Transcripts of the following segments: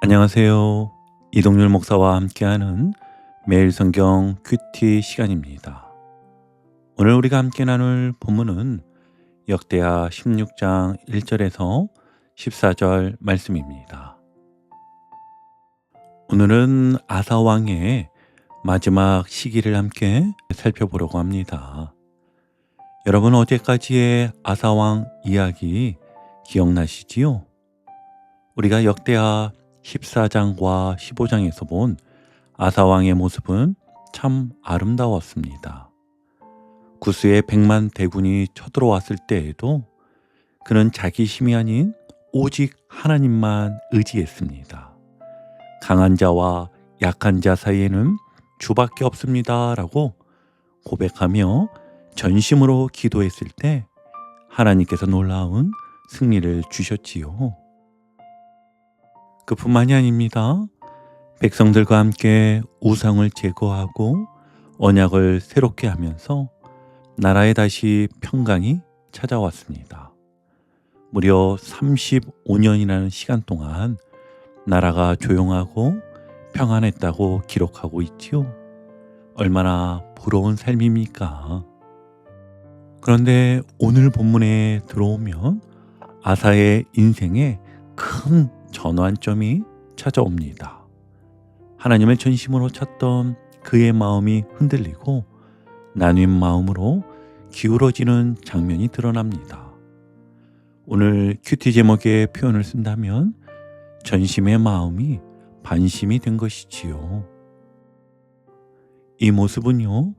안녕하세요. 이동률 목사와 함께하는 매일 성경 큐티 시간입니다. 오늘 우리가 함께 나눌 본문은 역대하 16장 1절에서 14절 말씀입니다. 오늘은 아사 왕의 마지막 시기를 함께 살펴보려고 합니다. 여러분 어제까지의 아사 왕 이야기 기억나시지요? 우리가 역대하 14장과 15장에서 본 아사왕의 모습은 참 아름다웠습니다. 구스의 100만 대군이 쳐들어왔을 때에도 그는 자기 힘이 아닌 오직 하나님만 의지했습니다. 강한 자와 약한 자 사이에는 주밖에 없습니다 라고 고백하며 전심으로 기도했을 때 하나님께서 놀라운 승리를 주셨지요. 그뿐만이 아닙니다. 백성들과 함께 우상을 제거하고 언약을 새롭게 하면서 나라에 다시 평강이 찾아왔습니다. 무려 35년이라는 시간 동안 나라가 조용하고 평안했다고 기록하고 있지요. 얼마나 부러운 삶입니까? 그런데 오늘 본문에 들어오면 아사의 인생에 큰 전환점이 찾아옵니다. 하나님을 전심으로 찾던 그의 마음이 흔들리고 나뉜 마음으로 기울어지는 장면이 드러납니다. 오늘 큐티 제목의 표현을 쓴다면 전심의 마음이 반심이 된 것이지요. 이 모습은요,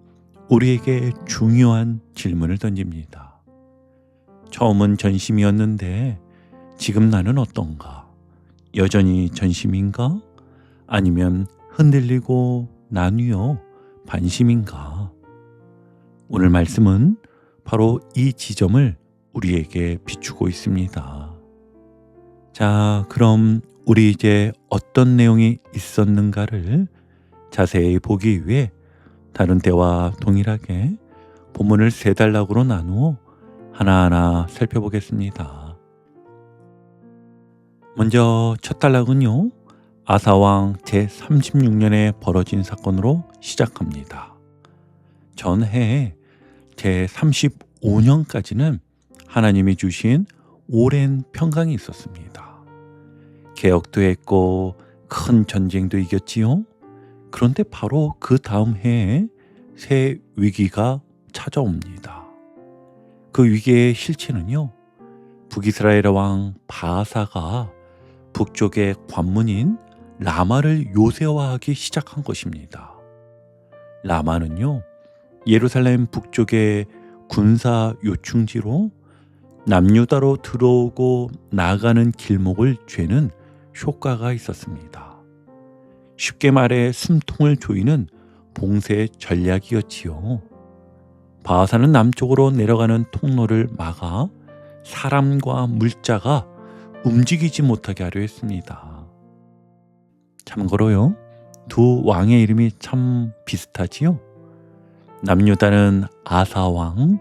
우리에게 중요한 질문을 던집니다. 처음은 전심이었는데 지금 나는 어떤가? 여전히 전심인가? 아니면 흔들리고 나뉘어 반심인가? 오늘 말씀은 바로 이 지점을 우리에게 비추고 있습니다. 자, 그럼 우리 이제 어떤 내용이 있었는가를 자세히 보기 위해 다른 때와 동일하게 본문을 세 단락으로 나누어 하나하나 살펴보겠습니다. 먼저 첫 단락은요, 아사왕 제36년에 벌어진 사건으로 시작합니다. 전해에 제35년까지는 하나님이 주신 오랜 평강이 있었습니다. 개혁도 했고 큰 전쟁도 이겼지요. 그런데 바로 그 다음 해에 새 위기가 찾아옵니다. 그 위기의 실체는요, 북이스라엘 왕 바아사가 북쪽의 관문인 라마를 요새화하기 시작한 것입니다. 라마는요, 예루살렘 북쪽의 군사 요충지로 남유다로 들어오고 나가는 길목을 죄는 효과가 있었습니다. 쉽게 말해 숨통을 조이는 봉쇄 전략이었지요. 바하사는 남쪽으로 내려가는 통로를 막아 사람과 물자가 움직이지 못하게 하려 했습니다. 참고로요, 두 왕의 이름이 참 비슷하지요. 남유다는 아사왕,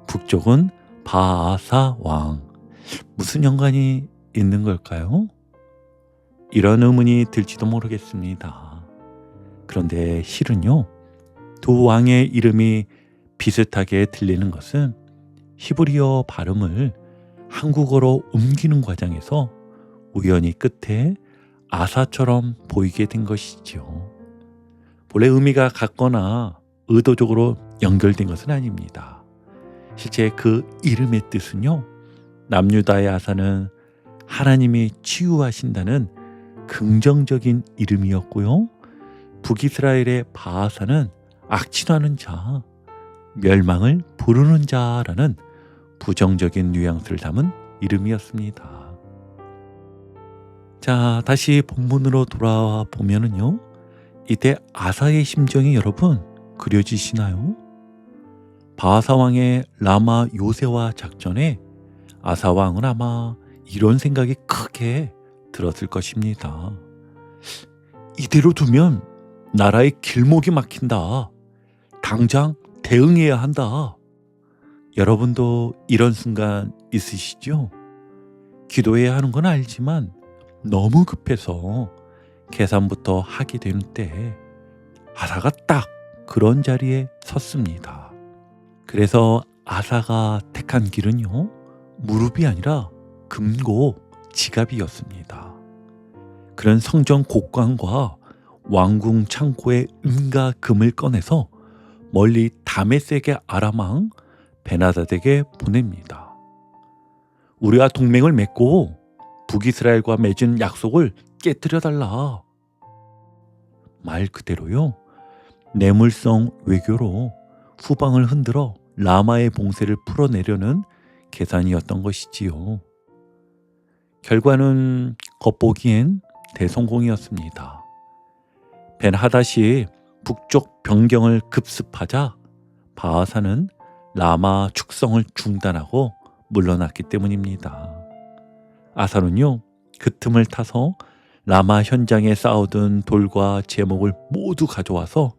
북쪽은 바아사왕. 무슨 연관이 있는 걸까요? 이런 의문이 들지도 모르겠습니다. 그런데 실은요, 두 왕의 이름이 비슷하게 들리는 것은 히브리어 발음을 한국어로 옮기는 과정에서 우연히 끝에 아사처럼 보이게 된 것이죠. 본래 의미가 같거나 의도적으로 연결된 것은 아닙니다. 실제 그 이름의 뜻은요, 남유다의 아사는 하나님이 치유하신다는 긍정적인 이름이었고요, 북이스라엘의 바아사는 악취나는 자, 멸망을 부르는 자라는 부정적인 뉘앙스를 담은 이름이었습니다. 자, 다시 본문으로 돌아와 보면은요, 이때 아사의 심정이 여러분 그려지시나요? 바하사 왕의 라마 요새화 작전에 아사 왕은 아마 이런 생각이 크게 들었을 것입니다. 이대로 두면 나라의 길목이 막힌다. 당장 대응해야 한다. 여러분도 이런 순간 있으시죠? 기도해야 하는 건 알지만 너무 급해서 계산부터 하게 되는 때 아사가 딱 그런 자리에 섰습니다. 그래서 아사가 택한 길은요, 무릎이 아니라 금고 지갑이었습니다. 그런 성전 곡관과 왕궁 창고의 은과 금을 꺼내서 멀리 다메섹의 아람왕 베나다덱에게 보냅니다. 우리와 동맹을 맺고 북이스라엘과 맺은 약속을 깨뜨려달라. 말 그대로요, 뇌물성 외교로 후방을 흔들어 라마의 봉쇄를 풀어내려는 계산이었던 것이지요. 결과는 겉보기엔 대성공이었습니다. 벤하닷이 북쪽 변경을 급습하자 바하사는 라마 축성을 중단하고 물러났기 때문입니다. 아사는요, 그 틈을 타서 라마 현장에 쌓아둔 돌과 제목을 모두 가져와서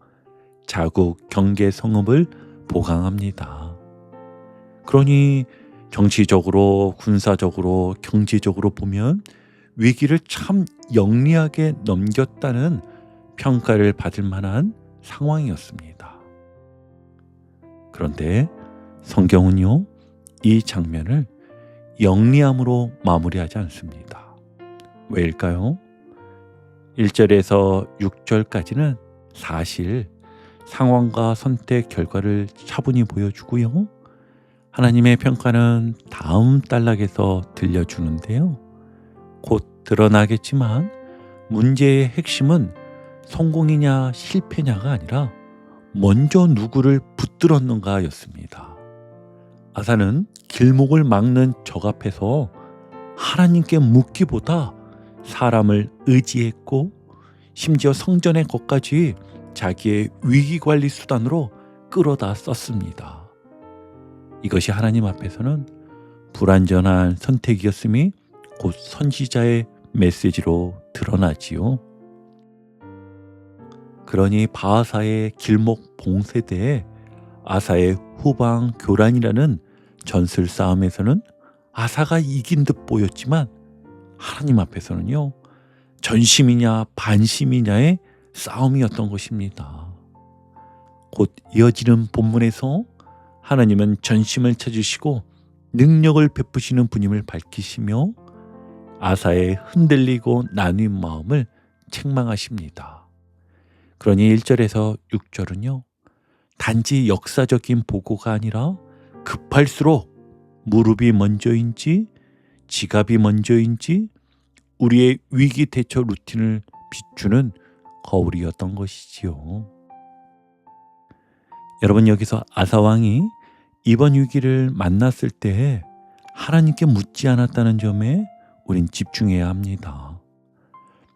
자국 경계 성읍을 보강합니다. 그러니 정치적으로, 군사적으로, 경제적으로 보면 위기를 참 영리하게 넘겼다는 평가를 받을 만한 상황이었습니다. 그런데 성경은요, 이 장면을 영리함으로 마무리하지 않습니다. 왜일까요? 1절에서 6절까지는 사실 상황과 선택 결과를 차분히 보여주고요, 하나님의 평가는 다음 단락에서 들려주는데요, 곧 드러나겠지만 문제의 핵심은 성공이냐 실패냐가 아니라 먼저 누구를 붙들었는가 였습니다. 아사는 길목을 막는 적 앞에서 하나님께 묻기보다 사람을 의지했고, 심지어 성전의 것까지 자기의 위기관리 수단으로 끌어다 썼습니다. 이것이 하나님 앞에서는 불완전한 선택이었음이 곧 선지자의 메시지로 드러나지요. 그러니 바하사의 길목 봉쇄대에 아사의 후방 교란이라는 전술 싸움에서는 아사가 이긴 듯 보였지만 하나님 앞에서는요, 전심이냐 반심이냐의 싸움이었던 것입니다. 곧 이어지는 본문에서 하나님은 전심을 찾으시고 능력을 베푸시는 분임을 밝히시며 아사의 흔들리고 나뉜 마음을 책망하십니다. 그러니 1절에서 6절은요, 단지 역사적인 보고가 아니라 급할수록 무릎이 먼저인지 지갑이 먼저인지 우리의 위기 대처 루틴을 비추는 거울이었던 것이지요. 여러분, 여기서 아사왕이 이번 위기를 만났을 때 하나님께 묻지 않았다는 점에 우린 집중해야 합니다.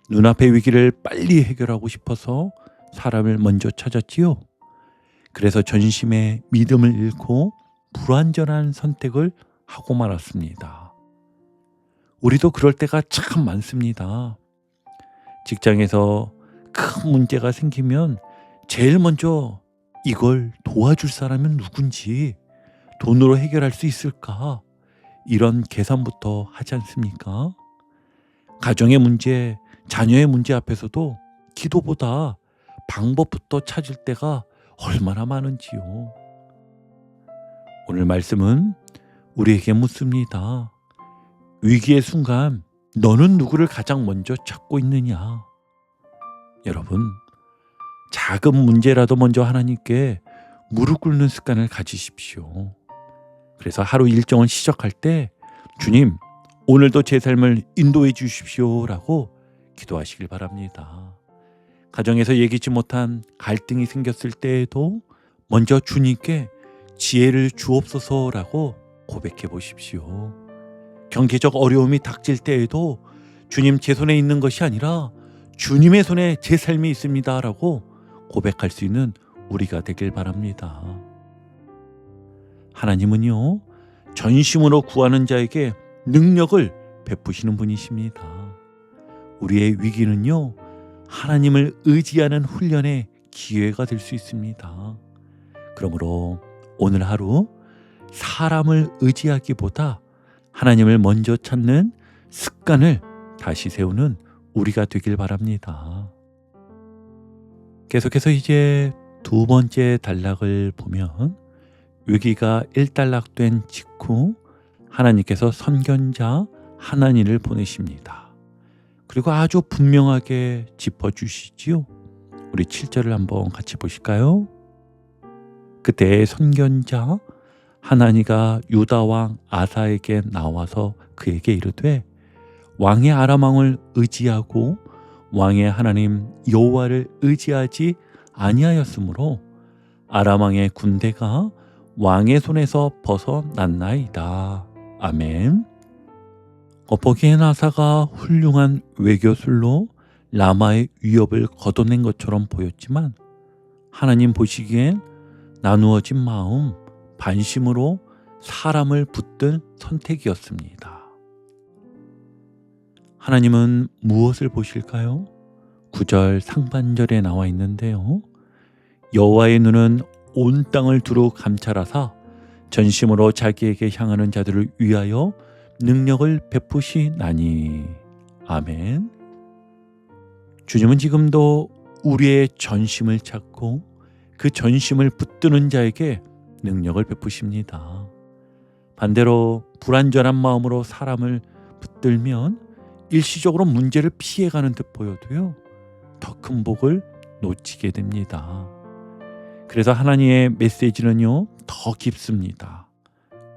눈앞의 위기를 빨리 해결하고 싶어서 사람을 먼저 찾았지요. 그래서 전심의 믿음을 잃고 불완전한 선택을 하고 말았습니다. 우리도 그럴 때가 참 많습니다. 직장에서 큰 문제가 생기면 제일 먼저 이걸 도와줄 사람은 누군지, 돈으로 해결할 수 있을까, 이런 계산부터 하지 않습니까? 가정의 문제, 자녀의 문제 앞에서도 기도보다 방법부터 찾을 때가 얼마나 많은지요. 오늘 말씀은 우리에게 묻습니다. 위기의 순간 너는 누구를 가장 먼저 찾고 있느냐? 여러분, 작은 문제라도 먼저 하나님께 무릎 꿇는 습관을 가지십시오. 그래서 하루 일정을 시작할 때 주님, 오늘도 제 삶을 인도해 주십시오 라고 기도하시길 바랍니다. 가정에서 예기치 못한 갈등이 생겼을 때에도 먼저 주님께 지혜를 주옵소서라고 고백해 보십시오. 경제적 어려움이 닥칠 때에도 주님, 제 손에 있는 것이 아니라 주님의 손에 제 삶이 있습니다 라고 고백할 수 있는 우리가 되길 바랍니다. 하나님은요, 전심으로 구하는 자에게 능력을 베푸시는 분이십니다. 우리의 위기는요, 하나님을 의지하는 훈련의 기회가 될 수 있습니다. 그러므로 오늘 하루 사람을 의지하기보다 하나님을 먼저 찾는 습관을 다시 세우는 우리가 되길 바랍니다. 계속해서 이제 두 번째 단락을 보면 위기가 일단락된 직후 하나님께서 선견자 하나니를 보내십니다. 그리고 아주 분명하게 짚어주시지요. 우리 7절을 한번 같이 보실까요? 그때 선견자 하나니가 유다 왕 아사에게 나와서 그에게 이르되 왕의 아람 왕을 의지하고 왕의 하나님 여호와를 의지하지 아니하였으므로 아람 왕의 군대가 왕의 손에서 벗어났나이다. 아멘. 보기엔 아사가 훌륭한 외교술로 라마의 위협을 걷어낸 것처럼 보였지만 하나님 보시기엔 나누어진 마음, 반심으로 사람을 붙든 선택이었습니다. 하나님은 무엇을 보실까요? 9절 상반절에 나와 있는데요. 여호와의 눈은 온 땅을 두루 감찰하사 전심으로 자기에게 향하는 자들을 위하여 능력을 베푸시나니. 아멘. 주님은 지금도 우리의 전심을 찾고 그 전심을 붙드는 자에게 능력을 베푸십니다. 반대로 불완전한 마음으로 사람을 붙들면 일시적으로 문제를 피해가는 듯 보여도요, 더 큰 복을 놓치게 됩니다. 그래서 하나님의 메시지는요, 더 깊습니다.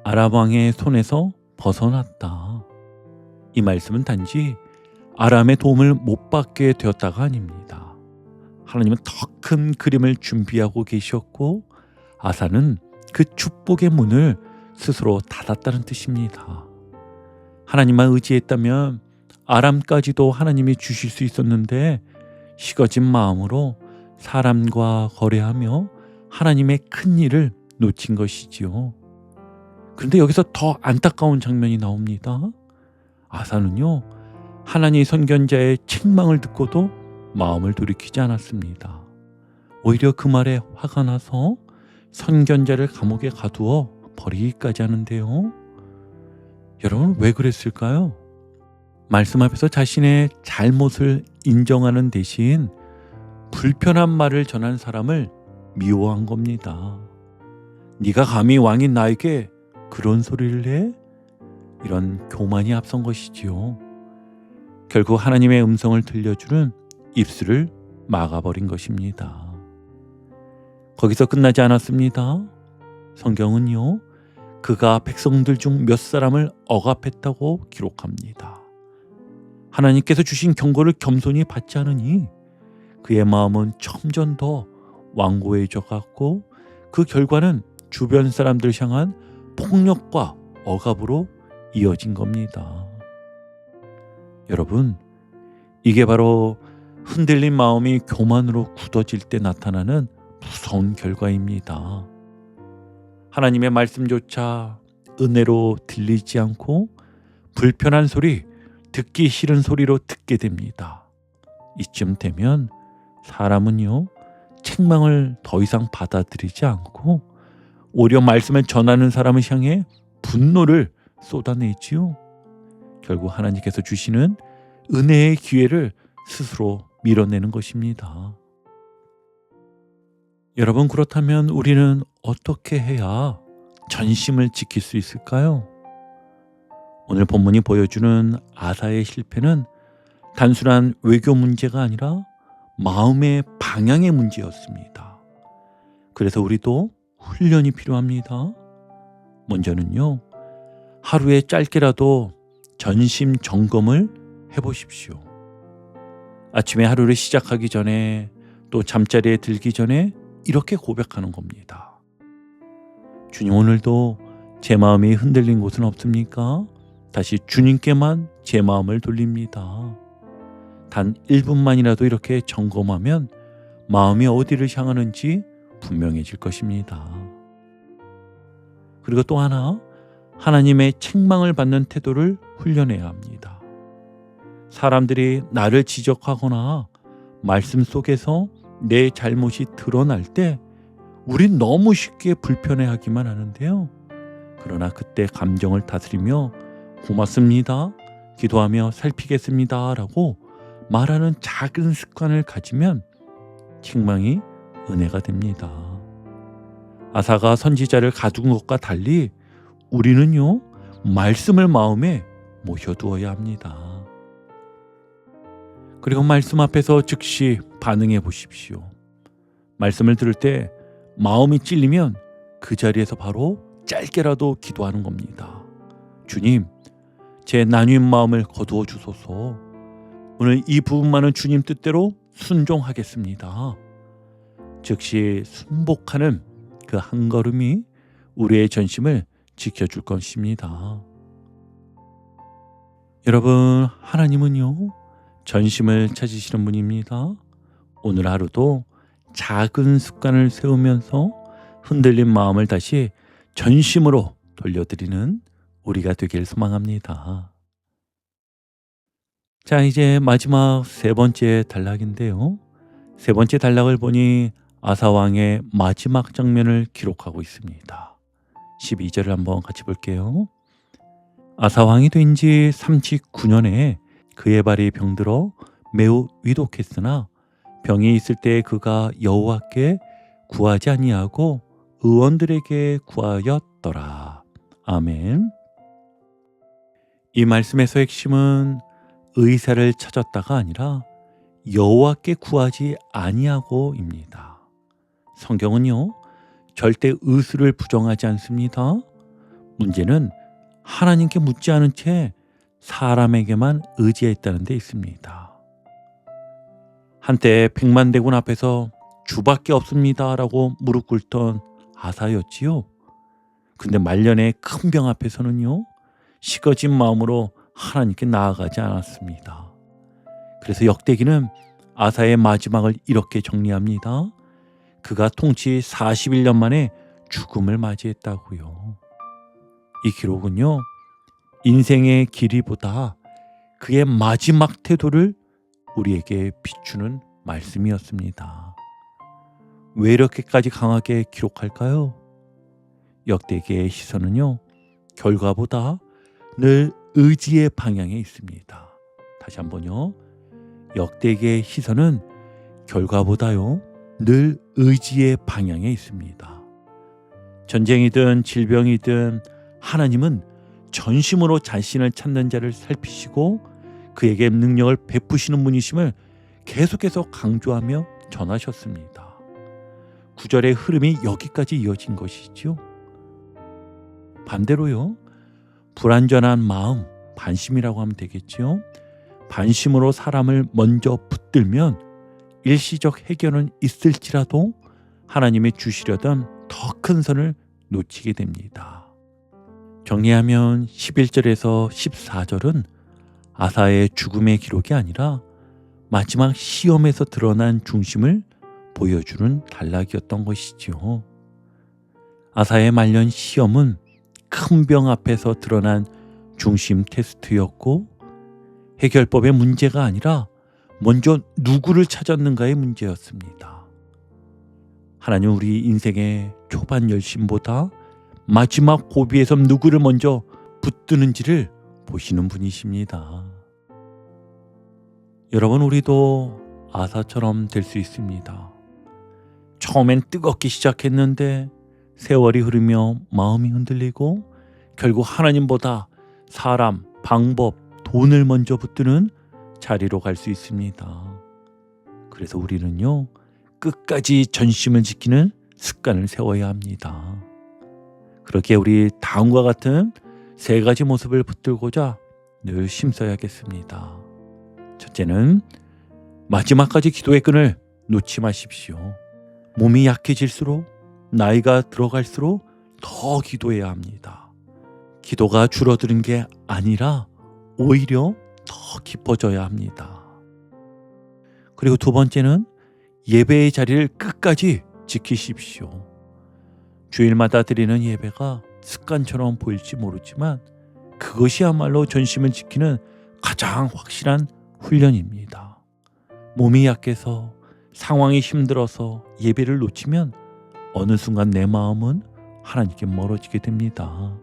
아람 왕의 손에서 벗어났다. 이 말씀은 단지 아람의 도움을 못 받게 되었다가 아닙니다. 하나님은 더 큰 그림을 준비하고 계셨고 아사는 그 축복의 문을 스스로 닫았다는 뜻입니다. 하나님만 의지했다면 아람까지도 하나님이 주실 수 있었는데 식어진 마음으로 사람과 거래하며 하나님의 큰 일을 놓친 것이지요. 그런데 여기서 더 안타까운 장면이 나옵니다. 아사는요, 하나님 선견자의 책망을 듣고도 마음을 돌이키지 않았습니다. 오히려 그 말에 화가 나서 선견자를 감옥에 가두어 버리기까지 하는데요. 여러분, 왜 그랬을까요? 말씀 앞에서 자신의 잘못을 인정하는 대신 불편한 말을 전한 사람을 미워한 겁니다. 네가 감히 왕인 나에게 그런 소리를 해? 이런 교만이 앞선 것이지요. 결국 하나님의 음성을 들려주는 입술을 막아버린 것입니다. 거기서 끝나지 않았습니다. 성경은요, 그가 백성들 중 몇 사람을 억압했다고 기록합니다. 하나님께서 주신 경고를 겸손히 받지 않으니 그의 마음은 점점 더 완고해져 갔고 그 결과는 주변 사람들 향한 폭력과 억압으로 이어진 겁니다. 여러분, 이게 바로 흔들린 마음이 교만으로 굳어질 때 나타나는 무서운 결과입니다. 하나님의 말씀조차 은혜로 들리지 않고 불편한 소리, 듣기 싫은 소리로 듣게 됩니다. 이쯤 되면 사람은요, 책망을 더 이상 받아들이지 않고 오히려 말씀을 전하는 사람을 향해 분노를 쏟아내지요. 결국 하나님께서 주시는 은혜의 기회를 스스로 밀어내는 것입니다. 여러분, 그렇다면 우리는 어떻게 해야 전심을 지킬 수 있을까요? 오늘 본문이 보여주는 아사의 실패는 단순한 외교 문제가 아니라 마음의 방향의 문제였습니다. 그래서 우리도 훈련이 필요합니다. 먼저는요, 하루에 짧게라도 전심 점검을 해보십시오. 아침에 하루를 시작하기 전에 또 잠자리에 들기 전에 이렇게 고백하는 겁니다. 주님, 오늘도 제 마음이 흔들린 곳은 없습니까? 다시 주님께만 제 마음을 돌립니다. 단 1분만이라도 이렇게 점검하면 마음이 어디를 향하는지 분명해질 것입니다. 그리고 또 하나, 하나님의 책망을 받는 태도를 훈련해야 합니다. 사람들이 나를 지적하거나 말씀 속에서 내 잘못이 드러날 때 우린 너무 쉽게 불편해하기만 하는데요. 그러나 그때 감정을 다스리며 고맙습니다, 기도하며 살피겠습니다 라고 말하는 작은 습관을 가지면 책망이 은혜가 됩니다. 아사가 선지자를 가둔 것과 달리 우리는요, 말씀을 마음에 모셔두어야 합니다. 그리고 말씀 앞에서 즉시 반응해 보십시오. 말씀을 들을 때 마음이 찔리면 그 자리에서 바로 짧게라도 기도하는 겁니다. 주님, 제 나뉜 마음을 거두어 주소서. 오늘 이 부분만은 주님 뜻대로 순종하겠습니다. 즉시 순복하는 그 한 걸음이 우리의 전심을 지켜줄 것입니다. 여러분, 하나님은요, 전심을 찾으시는 분입니다. 오늘 하루도 작은 습관을 세우면서 흔들린 마음을 다시 전심으로 돌려드리는 우리가 되길 소망합니다. 자, 이제 마지막 세 번째 단락인데요. 세 번째 단락을 보니 아사왕의 마지막 장면을 기록하고 있습니다. 12절을 한번 같이 볼게요. 아사왕이 된 지 39년에 그의 발이 병들어 매우 위독했으나 병이 있을 때 그가 여호와께 구하지 아니하고 의원들에게 구하였더라. 아멘. 이 말씀에서 핵심은 의사를 찾았다가 아니라 여호와께 구하지 아니하고입니다. 성경은요, 절대 의술을 부정하지 않습니다. 문제는 하나님께 묻지 않은 채 사람에게만 의지했다는 데 있습니다. 한때 백만대군 앞에서 주밖에 없습니다 라고 무릎 꿇던 아사였지요. 근데 말년에 큰 병 앞에서는요, 식어진 마음으로 하나님께 나아가지 않았습니다. 그래서 역대기는 아사의 마지막을 이렇게 정리합니다. 그가 통치 41년 만에 죽음을 맞이했다고요. 이 기록은요, 인생의 길이보다 그의 마지막 태도를 우리에게 비추는 말씀이었습니다. 왜 이렇게까지 강하게 기록할까요? 역대기의 시선은요, 결과보다 늘 의지의 방향에 있습니다. 다시 한번요. 역대기의 시선은 결과보다요, 늘 의지의 방향에 있습니다. 전쟁이든 질병이든 하나님은 전심으로 자신을 찾는 자를 살피시고 그에게 능력을 베푸시는 분이심을 계속해서 강조하며 전하셨습니다. 구절의 흐름이 여기까지 이어진 것이죠. 반대로요, 불완전한 마음, 반심이라고 하면 되겠죠. 반심으로 사람을 먼저 붙들면 일시적 해결은 있을지라도 하나님이 주시려던 더 큰 선을 놓치게 됩니다. 정리하면 11절에서 14절은 아사의 죽음의 기록이 아니라 마지막 시험에서 드러난 중심을 보여주는 단락이었던 것이지요. 아사의 말년 시험은 큰 병 앞에서 드러난 중심 테스트였고, 해결법의 문제가 아니라 먼저 누구를 찾았는가의 문제였습니다. 하나님 우리 인생의 초반 열심보다 마지막 고비에서 누구를 먼저 붙드는지를 보시는 분이십니다. 여러분, 우리도 아사처럼 될 수 있습니다. 처음엔 뜨겁게 시작했는데 세월이 흐르며 마음이 흔들리고 결국 하나님보다 사람, 방법, 돈을 먼저 붙드는 자리로 갈 수 있습니다. 그래서 우리는요, 끝까지 전심을 지키는 습관을 세워야 합니다. 그렇게 우리 다음과 같은 세 가지 모습을 붙들고자 늘 힘써야겠습니다. 첫째는 마지막까지 기도의 끈을 놓지 마십시오. 몸이 약해질수록, 나이가 들어갈수록 더 기도해야 합니다. 기도가 줄어드는 게 아니라 오히려 더 깊어져야 합니다. 그리고 두 번째는 예배의 자리를 끝까지 지키십시오. 주일마다 드리는 예배가 습관처럼 보일지 모르지만 그것이야말로 전심을 지키는 가장 확실한 훈련입니다. 몸이 약해서, 상황이 힘들어서 예배를 놓치면 어느 순간 내 마음은 하나님께 멀어지게 됩니다.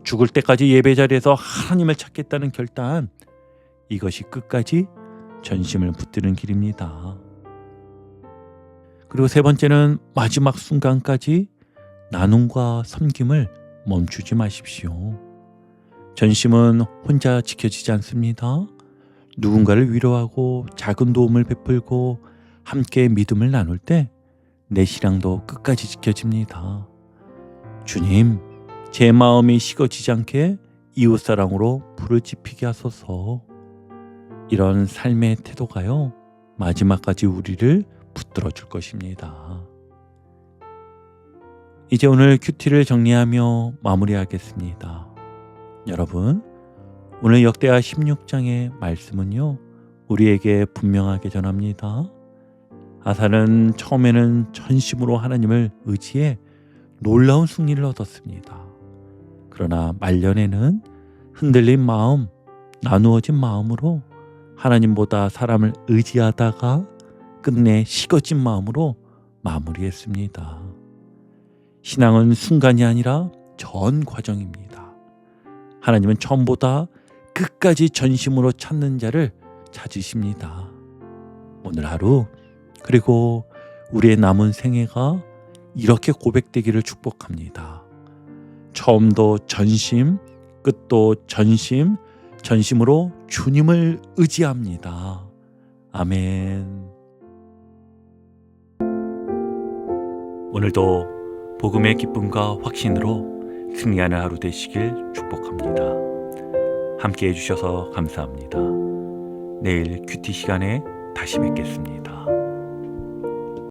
죽을 때까지 예배 자리에서 하나님을 찾겠다는 결단, 이것이 끝까지 전심을 붙드는 길입니다. 그리고 세 번째는 마지막 순간까지 나눔과 섬김을 멈추지 마십시오. 전심은 혼자 지켜지지 않습니다. 누군가를 위로하고 작은 도움을 베풀고 함께 믿음을 나눌 때 내 신앙도 끝까지 지켜집니다. 주님, 제 마음이 식어지지 않게 이웃사랑으로 불을 지피게 하소서. 이런 삶의 태도가요, 마지막까지 우리를 붙들어 줄 것입니다. 이제 오늘 큐티를 정리하며 마무리하겠습니다. 여러분, 오늘 역대하 16장의 말씀은요, 우리에게 분명하게 전합니다. 아사는 처음에는 전심으로 하나님을 의지해 놀라운 승리를 얻었습니다. 그러나 말년에는 흔들린 마음, 나누어진 마음으로 하나님보다 사람을 의지하다가 끝내 식어진 마음으로 마무리했습니다. 신앙은 순간이 아니라 전 과정입니다. 하나님은 처음보다 끝까지 전심으로 찾는 자를 찾으십니다. 오늘 하루, 그리고 우리의 남은 생애가 이렇게 고백되기를 축복합니다. 처음도 전심, 끝도 전심, 전심으로 주님을 의지합니다. 아멘. 오늘도 복음의 기쁨과 확신으로 승리하는 하루 되시길 축복합니다. 함께 해주셔서 감사합니다. 내일 큐티 시간에 다시 뵙겠습니다.